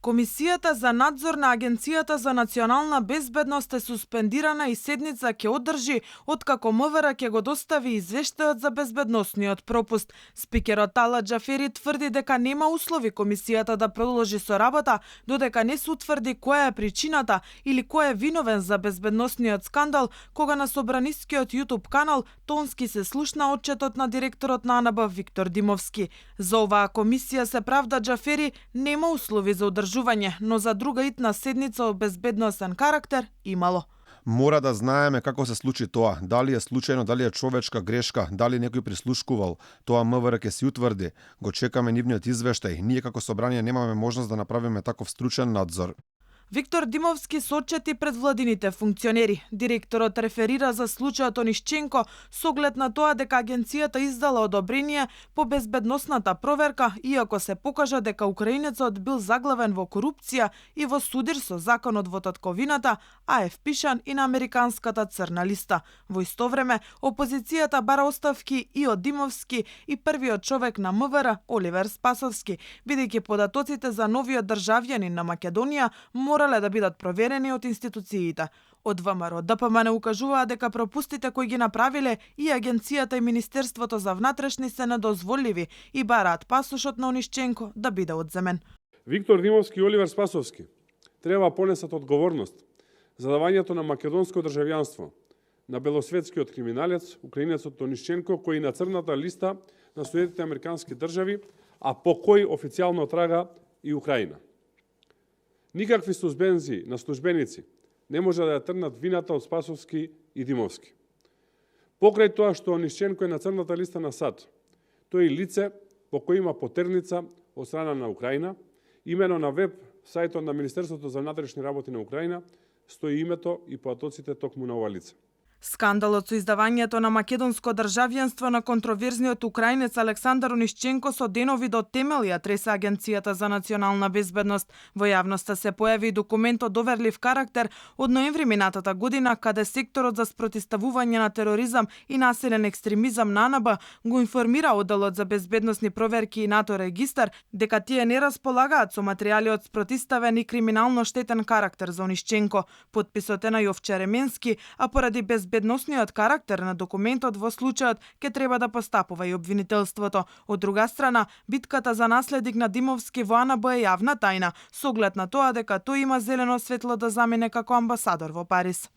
Комисијата за надзор на Агенцијата за национална безбедност е суспендирана и седница ќе одржи откако МВР ќе го достави извештајот за безбедносниот пропуст. Спикерот Тала Џафери тврди дека нема услови комисијата да продолжи со работа додека не се утврди која е причината или кој е виновен за безбедносниот скандал, кога на собранискиот YouTube канал тонски се слушна отчетот на директорот на АНБ Виктор Димовски. За оваа комисија се правда Џафери нема услови за одржување, но за друга итна седница од безбедносен карактер имало. Мора да знаеме како се случи тоа, дали е случајно, дали е човечка грешка, дали некој прислушкувал, тоа МВР ќе си утврди. Го чекаме нивниот извештај. Ние како собрание немаме можност да направиме таков стручен надзор. Виктор Димовски сочети пред владините функционери. Директорот реферира за случајот Онишченко со оглед на тоа дека агенцијата издала одобрение по безбедносната проверка, иако се покажа дека украинецот бил заглавен во корупција и во судир со законот во татковината, а е впишан и на американската црна листа. Во исто време, опозицијата бара оставки и од Димовски и првиот човек на МВР, Оливер Спасовски, бидејќи податоците за новиот државјанин на Македонија морале да бидат проверени од институциите. Од ВМРО ДПМН укажуваа дека пропустите кои ги направиле и агенцијата и Министерството за внатрешни се недозволиви и бараат пасошот на Онишченко да биде одземен. Виктор Димовски и Оливер Спасовски треба понесат одговорност за давањето на македонско државјанство на белосветскиот криминалец, украинецот Онишченко, кој на црната листа на Соединетите американски држави, а по кој официјално трага и Украина. Никакви службенци на службеници не може да ја трнат вината од Спасовски и Димовски. Покрај тоа што Онишченко е на црната листа на САД, тој е лице по кој има потерница од страна на Украина, имено на веб сајтот на Министерството за внатрешни работи на Украина стои името и податоците токму на ова лице. Скандалот со издавањето на македонско државјанство на контроверзниот украинец Александар Онишченко со денови до темел ја тресе Агенцијата за национална безбедност. Во јавноста се појави документ од доверлив карактер од ноември минатата година, каде секторот за спротивставување на тероризам и насилен екстремизам на АНБ го информира одделот за безбедносни проверки и НАТО регистар дека тие не располагаат со материјали од спротивставен и криминално штетен карактер за Онишченко. Потписот е на Јовче Ременски, а поради безбедносниот карактер на документот во случајот ќе треба да постапува и обвинителството. Од друга страна, битката за наследник на Димовски во АНБ е јавна тајна, со оглед на тоа дека тој има зелено светло да замине како амбасадор во Париз.